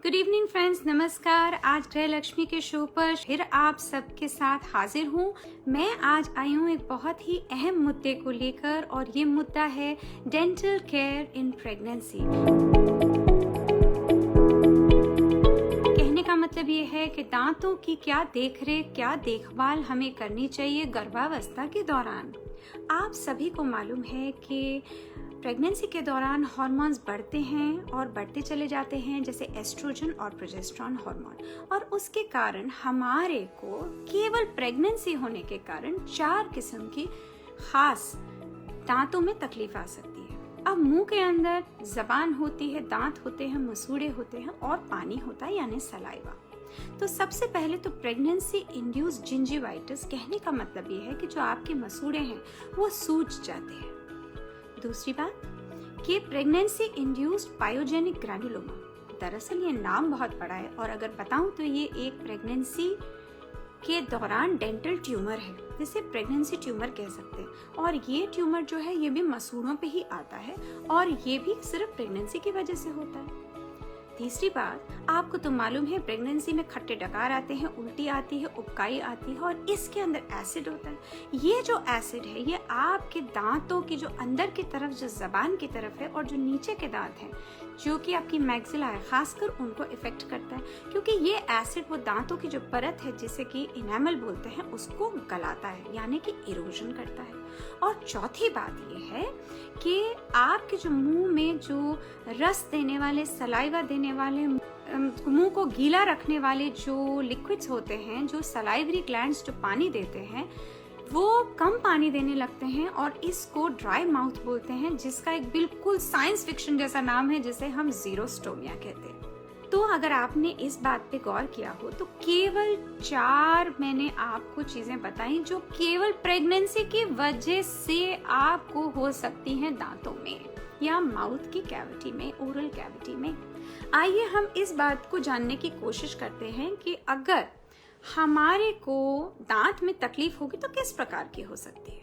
Good evening friends, नमस्कार। आज गृह लक्ष्मी के शो पर फिर आप सबके साथ हाजिर हूँ। मैं आज आई हूँ एक बहुत ही अहम मुद्दे को लेकर और ये मुद्दा है डेंटल केयर इन प्रेगनेंसी। कहने का मतलब ये है कि दांतों की क्या देखरेख, क्या देखभाल हमें करनी चाहिए गर्भावस्था के दौरान। आप सभी को मालूम है कि प्रेगनेंसी के दौरान हार्मोन्स बढ़ते हैं और बढ़ते चले जाते हैं, जैसे एस्ट्रोजन और प्रोजेस्टेरोन हार्मोन, और उसके कारण हमारे को केवल प्रेगनेंसी होने के कारण 4 किस्म की खास दांतों में तकलीफ आ सकती है। अब मुंह के अंदर जबान होती है, दांत होते हैं, मसूड़े होते हैं और पानी होता है यानी सलाइवा। तो सबसे पहले तो प्रेगनेंसी इंड्यूस्ड जिंजिवाइटिस, कहने का मतलब ये है कि जो आपके मसूड़े हैं वो सूज जाते हैं। दूसरी बात कि प्रेगनेंसी इंड्यूस्ड पायोजेनिक ग्रैनुलोमा, दरअसल ये नाम बहुत बड़ा है और अगर बताऊं तो ये एक प्रेगनेंसी के दौरान डेंटल ट्यूमर है, जिसे प्रेगनेंसी ट्यूमर कह सकते हैं। और ये ट्यूमर जो है ये भी मसूड़ों पे ही आता है और ये भी सिर्फ प्रेगनेंसी की वजह से होता है। तीसरी बात, आपको तो मालूम है प्रेगनेंसी में खट्टे डकार आते हैं, उल्टी आती है, उबकाई आती है और इसके अंदर एसिड होता है। ये जो एसिड है ये आपके दांतों की जो अंदर की तरफ, जो जबान की तरफ है और जो नीचे के दांत हैं, जो कि आपकी मैक्सिला है, खासकर उनको इफेक्ट करता है, क्योंकि ये एसिड वो दांतों की जो परत है जिसे कि इनेमल बोलते हैं उसको गलाता है, यानी कि इरोजन करता है। और चौथी बात ये है कि आपके जो मुंह में जो रस देने वाले, सलाइवा देने वाले, मुंह को गीला रखने वाले जो लिक्विड्स होते हैं, जो सलाइवरी ग्लैंड्स जो पानी देते हैं, वो कम पानी देने लगते हैं और इसको ड्राई माउथ बोलते हैं, जिसका एक बिल्कुल साइंस फिक्शन जैसा नाम है जिसे हम ज़ीरोस्टोमिया कहते हैं। तो अगर आपने इस बात पे गौर किया हो तो केवल 4 मैंने आपको चीजें बताई जो केवल प्रेगनेंसी की वजह से आपको हो सकती हैं दांतों में या माउथ की कैविटी में, ओरल कैविटी में। आइए हम इस बात को जानने की कोशिश करते हैं कि अगर हमारे को दांत में तकलीफ होगी तो किस प्रकार की हो सकती है।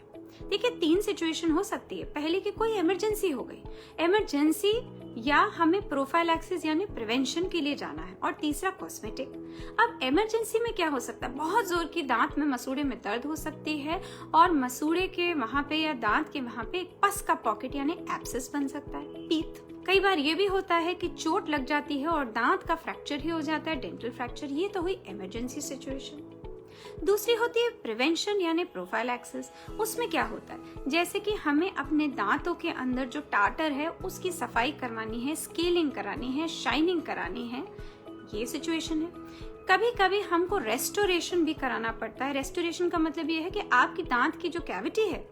देखिए, 3 सिचुएशन हो सकती है। पहले की कोई इमरजेंसी हो गई, इमरजेंसी या हमें प्रोफाइलैक्सिस यानी प्रिवेंशन के लिए जाना है, और तीसरा कॉस्मेटिक। अब इमरजेंसी में क्या हो सकता है, बहुत जोर की दांत में, मसूड़े में दर्द हो सकती है और मसूड़े के वहां पे या दांत के वहां पे एक पस का पॉकेट यानी एब्सेस बन सकता है, टीथ। कई बार ये भी होता है कि चोट लग जाती है और दांत का फ्रैक्चर ही हो जाता है, डेंटल फ्रैक्चर। ये तो हुई इमरजेंसी सिचुएशन। दूसरी होती है प्रिवेंशन यानी प्रोफाइलैक्सिस। उसमें क्या होता है, जैसे कि हमें अपने दांतों के अंदर जो टाटर है उसकी सफाई करवानी है, स्केलिंग करानी है, शाइनिंग करानी है, ये सिचुएशन है। कभी कभी हमको रेस्टोरेशन भी कराना पड़ता है। रेस्टोरेशन का मतलब ये है कि आपकी दांत की जो कैविटी है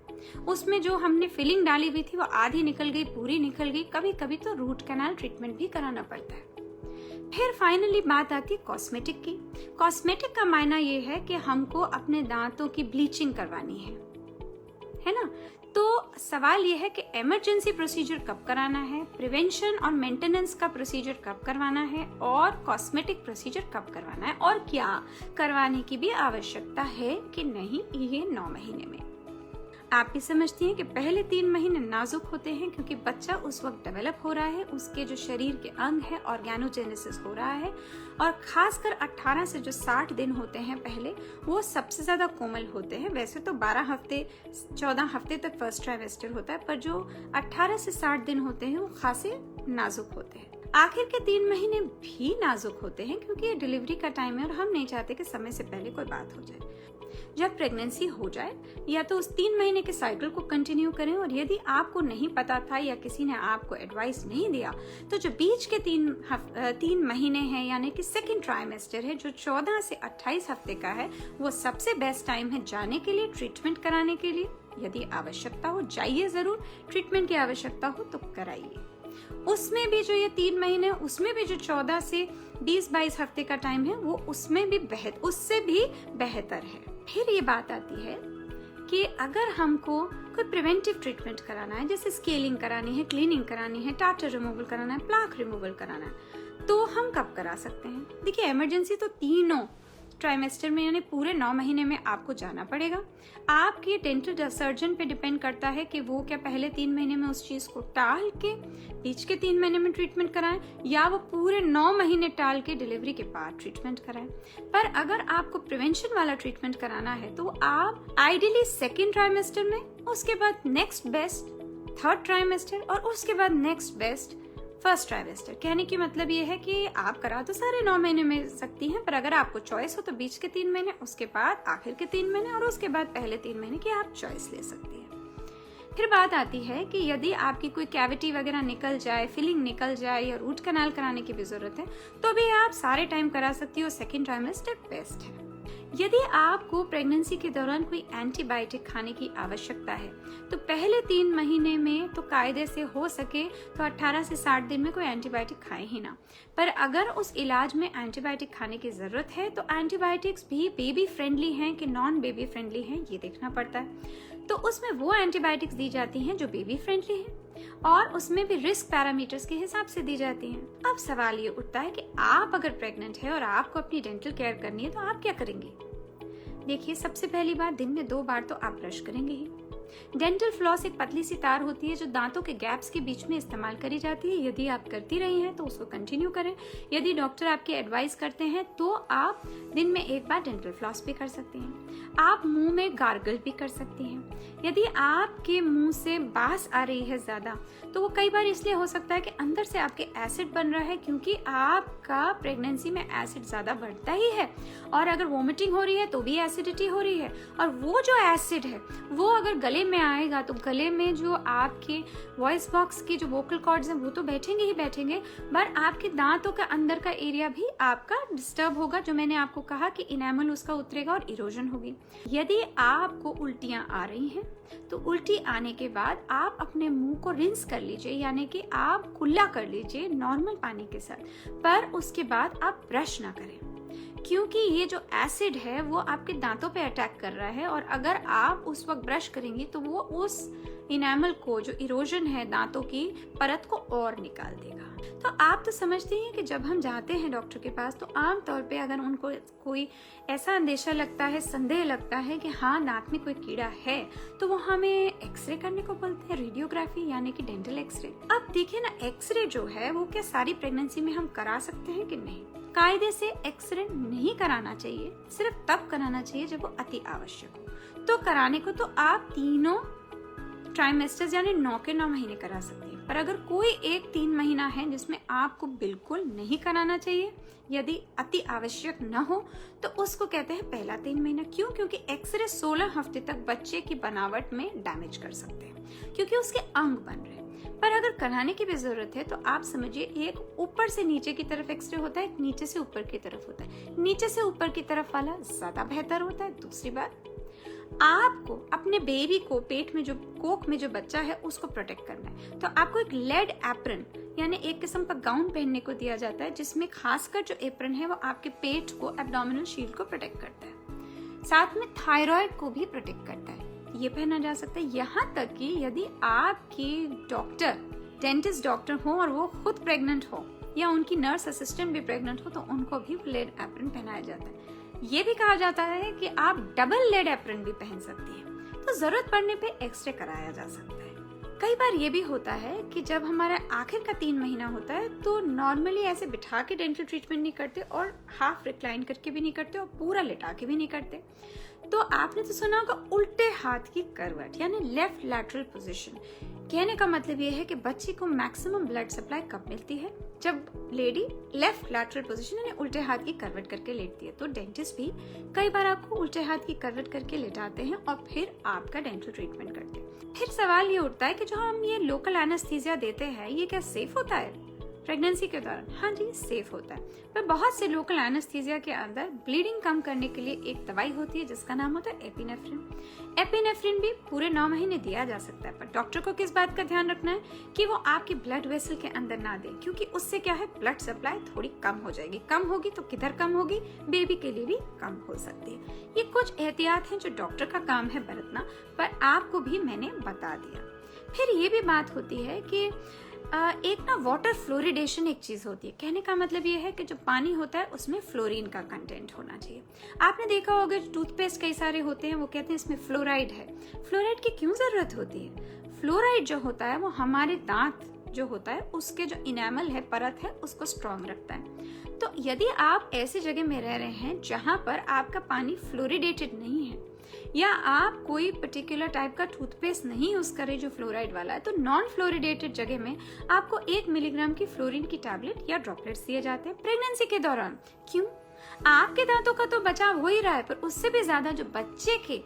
उसमें जो हमने फिलिंग डाली हुई थी वो आधी निकल गई, पूरी निकल गई। कभी कभी तो रूट कैनाल ट्रीटमेंट भी कराना पड़ता है। फिर फाइनली बात आती है कॉस्मेटिक की। कॉस्मेटिक का मायना ये है कि हमको अपने दांतों की ब्लीचिंग करवानी है ना। तो सवाल ये है कि इमरजेंसी प्रोसीजर कब कराना है, प्रिवेंशन और मेंटेनेंस का प्रोसीजर कब करवाना है और कॉस्मेटिक प्रोसीजर कब करवाना है, और क्या करवाने की भी आवश्यकता है कि नहीं, ये 9 महीने में। आप भी समझती हैं कि पहले 3 महीने नाजुक होते हैं क्योंकि बच्चा उस वक्त डेवलप हो रहा है, उसके जो शरीर के अंग है ऑर्गेनोजेनेसिस हो रहा है, और खासकर 18 से जो 60 दिन होते हैं पहले, वो सबसे ज्यादा कोमल होते हैं। वैसे तो 12 हफ्ते 14 हफ्ते तक फर्स्ट ट्राइमेस्टर होता है, पर जो 18 से 60 दिन होते हैं वो खासे नाजुक होते हैं। आखिर के 3 महीने भी नाजुक होते हैं क्योंकि ये डिलीवरी का टाइम है और हम नहीं चाहते कि समय से पहले कोई बात हो जाए। जब प्रेगनेंसी हो जाए या तो उस 3 महीने के साइकिल को कंटिन्यू करें, और यदि आपको नहीं पता था या किसी ने आपको एडवाइस नहीं दिया तो जो बीच के 3 महीने हैं यानी कि सेकेंड ट्राइमेस्टर है, जो 14 से 28 हफ्ते का है, वो सबसे बेस्ट टाइम है जाने के लिए, ट्रीटमेंट कराने के लिए। यदि आवश्यकता हो जाइए जरूर, ट्रीटमेंट की आवश्यकता हो तो कराइए। उसमें भी जो ये 3 महीने, उसमें भी जो 14 से 20-22 हफ्ते का टाइम है, वो उसमें भी उससे भी बेहतर है। फिर ये बात आती है कि अगर हमको कोई प्रिवेंटिव ट्रीटमेंट कराना है, जैसे स्केलिंग करानी है, क्लीनिंग करानी है, टाटर रिमूवल कराना है, प्लाक रिमूवल कराना है, तो हम कब करा सकते हैं। देखिए, इमरजेंसी तो तीनों ट्राइमेस्टर में यानी पूरे 9 महीने में आपको जाना पड़ेगा। आपके डेंटल सर्जन पे डिपेंड करता है कि वो क्या पहले 3 महीने में उस चीज को टाल के बीच के 3 महीने में ट्रीटमेंट कराएं या वो पूरे 9 महीने टाल के डिलीवरी के बाद ट्रीटमेंट कराएं। पर अगर आपको प्रिवेंशन वाला ट्रीटमेंट कराना है तो आप आइडियली सेकेंड ट्राइमेस्टर में, उसके बाद नेक्स्ट बेस्ट थर्ड ट्राइमेस्टर और उसके बाद नेक्स्ट बेस्ट फर्स्ट ट्राइमेस्टर। कहने की मतलब ये है कि आप करा तो सारे 9 महीने में सकती हैं, पर अगर आपको चॉइस हो तो बीच के 3 महीने, उसके बाद आखिर के 3 महीने और उसके बाद पहले 3 महीने की आप चॉइस ले सकती हैं। फिर बात आती है कि यदि आपकी कोई कैविटी वगैरह निकल जाए, फिलिंग निकल जाए या रूट कैनाल कराने की भी जरूरत है तो भी आप सारे टाइम करा सकती हो। सेकेंड ट्राइमेस्टर बेस्ट है। यदि आपको प्रेगनेंसी के दौरान कोई एंटीबायोटिक खाने की आवश्यकता है तो पहले 3 महीने में तो कायदे से हो सके तो 18 से 60 दिन में कोई एंटीबायोटिक खाए ही ना। पर अगर उस इलाज में एंटीबायोटिक खाने की जरूरत है तो एंटीबायोटिक्स भी बेबी फ्रेंडली हैं कि नॉन बेबी फ्रेंडली हैं ये देखना पड़ता है। तो उसमें वो एंटीबायोटिक्स दी जाती हैं जो बेबी फ्रेंडली है और उसमें भी रिस्क पैरामीटर्स के हिसाब से दी जाती हैं। अब सवाल ये उठता है कि आप अगर प्रेग्नेंट है और आपको अपनी डेंटल केयर करनी है तो आप क्या करेंगे। देखिए, सबसे पहली बात, दिन में 2 बार तो आप ब्रश करेंगे ही। डेंटल फ्लॉस एक पतली सी तार होती है जो दांतों के गैप्स के बीच में इस्तेमाल करी जाती है। यदि आप करती रही हैं तो उसको कंटिन्यू करें। यदि डॉक्टर आपकी एडवाइस करते हैं तो आप दिन में 1 बार डेंटल फ्लॉस भी कर सकती हैं। आप मुंह में गार्गल भी कर सकती हैं। यदि आपके मुंह से बास आ रही है ज्यादा तो वो कई बार इसलिए हो सकता है कि अंदर से आपके एसिड बन रहा है, क्योंकि आपका प्रेगनेंसी में एसिड ज्यादा बढ़ता ही है और अगर वोमिटिंग हो रही है तो भी एसिडिटी हो रही है और वो जो एसिड है वो अगर गले में आएगा तो गले में जो आपके वॉइस बॉक्स के जो वोकल कॉर्ड्स हैं वो तो बैठेंगे ही बैठेंगे, पर आपके दांतों का अंदर का एरिया भी आपका डिस्टर्ब होगा। जो मैंने आपको कहा कि इनेमल उसका उतरेगा और इरोजन होगी। यदि आपको उल्टियां आ रही हैं तो उल्टी आने के बाद आप अपने मुंह को रिंस कर लीजिए, यानी कि आप कुल्ला कर लीजिए नॉर्मल पानी के साथ, पर उसके बाद आप ब्रश ना करें, क्योंकि ये जो एसिड है वो आपके दांतों पे अटैक कर रहा है और अगर आप उस वक्त ब्रश करेंगी तो वो उस इनेमल को, जो इरोजन है दांतों की परत को, और निकाल देगा। तो आप तो समझते हैं कि जब हम जाते हैं डॉक्टर के पास तो आमतौर पे अगर उनको कोई ऐसा अंदेशा लगता है, संदेह लगता है कि हाँ दांत में कोई कीड़ा है, तो वो हमें एक्सरे करने को बोलते हैं, रेडियोग्राफी यानी कि डेंटल एक्सरे। अब देखिए ना, एक्सरे जो है वो क्या सारी प्रेगनेंसी में हम करा सकते हैं कि नहीं। कायदे से एक्सरे नहीं कराना चाहिए, सिर्फ तब कराना चाहिए जब वो अति आवश्यक हो। तो कराने को तो आप तीनों ट्राइमेस्टर्स यानी 9 के 9 महीने करा सकती हैं, पर अगर कोई एक 3 महीना है जिसमें आपको बिल्कुल नहीं कराना चाहिए, यदि अति आवश्यक न हो, तो उसको कहते हैं पहला 3 महीना। क्यों? क्योंकि एक्सरे 16 हफ्ते तक बच्चे की बनावट में डैमेज कर सकते हैं, क्योंकि उसके अंग बन रहे हैं। पर अगर कराने की भी जरूरत है तो आप समझिए, एक ऊपर से नीचे की तरफ एक्सरे होता है, एक नीचे से ऊपर की तरफ होता है। नीचे से ऊपर की तरफ वाला ज्यादा बेहतर होता है। दूसरी बात, आपको अपने बेबी को, पेट में जो कोख में जो बच्चा है उसको प्रोटेक्ट करना है, तो आपको एक लेड एप्रन यानी एक किस्म का गाउन पहनने को दिया जाता है, जिसमें खासकर जो एप्रन है वो आपके पेट को, एब्डोमिनल शील्ड को प्रोटेक्ट करता है, साथ में थायराइड को भी प्रोटेक्ट करता है। ये पहना जा सकता है। यहाँ तक कि यदि आपके डॉक्टर, डेंटिस्ट डॉक्टर हो और वो खुद प्रेग्नेंट हो या उनकी नर्स असिस्टेंट भी प्रेग्नेंट हो तो उनको भी लेड एप्रन पहनाया जाता है। ये भी कहा जाता है कि आप डबल लेड एप्रन भी पहन सकती हैं, तो जरूरत पड़ने पे एक्सरे कराया जा सकता है। कई बार ये भी होता है कि जब हमारा आखिर का 3 महीना होता है तो नॉर्मली ऐसे बिठा के डेंटल ट्रीटमेंट नहीं करते और हाफ रिक्लाइन करके भी नहीं करते और पूरा लेटा के भी नहीं करते। तो आपने तो सुना होगा उल्टे हाथ की करवट यानी लेफ्ट लैटरल पोजीशन। कहने का मतलब ये है कि बच्ची को मैक्सिमम ब्लड सप्लाई कब मिलती है, जब लेडी लेफ्ट लैटरल पोजीशन यानी उल्टे हाथ की करवट करके लेटती है। तो डेंटिस्ट भी कई बार आपको उल्टे हाथ की करवट करके लेटाते हैं और फिर आपका डेंटल ट्रीटमेंट करते हैं। फिर सवाल ये उठता है कि जो हम ये लोकल एनेस्थीसिया देते हैं ये क्या सेफ होता है प्रेगनेंसी के दौरान? हाँ जी, सेफ होता है। पर बहुत से लोकल एनेस्थीसिया के अंदर ब्लीडिंग कम करने के लिए एक दवाई होती है जिसका नाम होता है एपिनेफ्रिन। एपिनेफ्रिन भी पूरे 9 महीने दिया जा सकता है, पर डॉक्टर को किस बात का ध्यान रखना है कि वो आपके ब्लड वेसल के अंदर ना दे, क्योंकि उससे क्या है, ब्लड सप्लाई थोड़ी कम हो जाएगी। कम होगी तो किधर कम होगी, बेबी के लिए भी कम हो सकती है। ये कुछ एहतियात हैं जो डॉक्टर का काम है बरतना, पर आपको भी मैंने बता दिया। फिर ये भी बात होती है कि एक ना वाटर फ्लोरिडेशन एक चीज़ होती है। कहने का मतलब ये है कि जो पानी होता है उसमें फ्लोरीन का कंटेंट होना चाहिए। आपने देखा होगा जो टूथपेस्ट कई सारे होते हैं वो कहते हैं इसमें फ्लोराइड है। फ्लोराइड की क्यों ज़रूरत होती है? फ्लोराइड जो होता है वो हमारे दांत जो होता है उसके जो इनेमल है, परत है, उसको स्ट्रॉन्ग रखता है। तो यदि आप ऐसी जगह में रह रहे हैं जहाँ पर आपका पानी फ्लोरिडेटेड नहीं है या आप कोई पर्टिकुलर टाइप का टूथपेस्ट नहीं यूज करें जो फ्लोराइड वाला है, तो नॉन फ्लोरिडेटेड जगह में आपको 1 मिलीग्राम की फ्लोरीन की टैबलेट या ड्रॉपलेट्स दिए जाते हैं प्रेगनेंसी के दौरान। क्यों? आपके दांतों का तो बचाव हो ही रहा है, पर उससे भी ज्यादा जो बच्चे के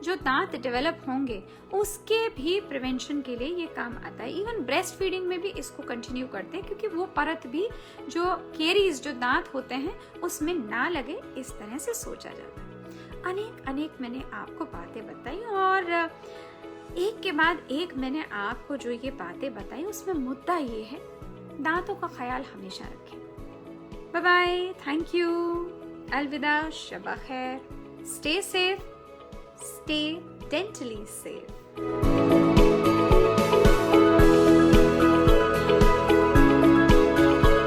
जो दांत डेवलप होंगे उसके भी प्रिवेंशन के लिए ये काम आता है। इवन ब्रेस्ट फीडिंग में भी इसको कंटिन्यू करते हैं क्योंकि वो परत भी जो केरीज जो दांत होते हैं उसमें ना लगे, इस तरह से सोचा जाता है। अनेक मैंने आपको बातें बताई और एक के बाद एक मैंने आपको जो ये बातें बताई उसमें मुद्दा ये है, दांतों का ख्याल हमेशा रखें। बाय बाय, थैंक यू, अलविदा, शबा खैर, stay safe, stay dentally safe.